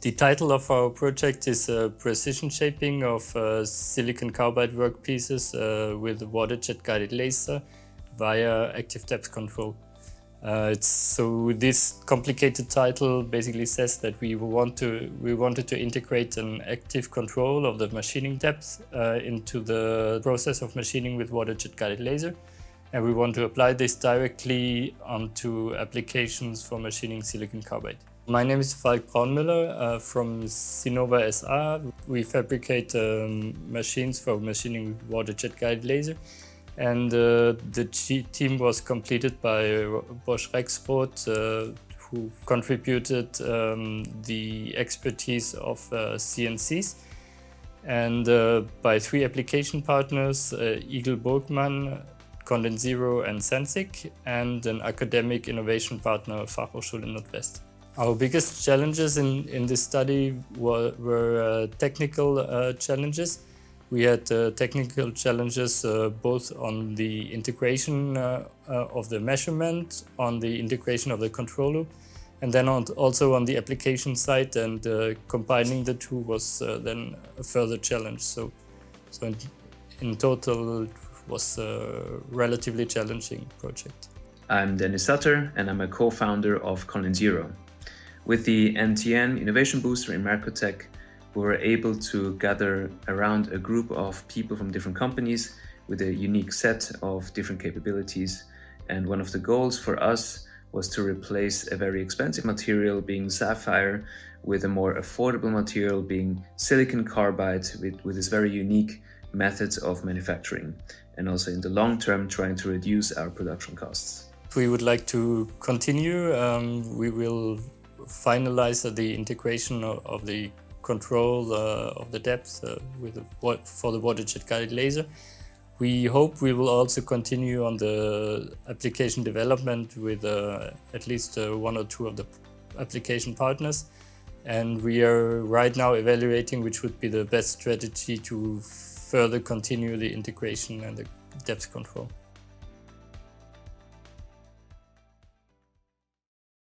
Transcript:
The title of our project is Precision Shaping of Silicon Carbide Workpieces with water jet guided laser via active depth control. So this complicated title basically says that we wanted to integrate an active control of the machining depth into the process of machining with water jet guided laser, and we want to apply this directly onto applications for machining silicon carbide. My name is Braumüller from Synova SA. We fabricate machines for machining with water jet guided laser. And the team was completed by Bosch Rexroth, who contributed the expertise of CNCs, and by 3 application partners, Igel Burgmann, Condensiro and SiC, and an academic innovation partner, Fachhochschule Nordwest. Our biggest challenges in this study were technical challenges. We had technical challenges both on the integration of the measurement, on the integration of the control loop, and then also on the application side, and combining the two was then a further challenge. So in total, it was a relatively challenging project. I'm Dennis Sutter, and I'm a co-founder of Condensiro. With the NTN Innovation Booster in Microtech, we were able to gather around a group of people from different companies with a unique set of different capabilities. And one of the goals for us was to replace a very expensive material, being sapphire, with a more affordable material, being silicon carbide, with this very unique methods of manufacturing. And also in the long term, trying to reduce our production costs. We would like to continue. We will finalize the integration of the control of the depth for the water jet guided laser. We hope we will also continue on the application development with at least 1 or 2 of the application partners, and we are right now evaluating which would be the best strategy to further continue the integration and the depth control.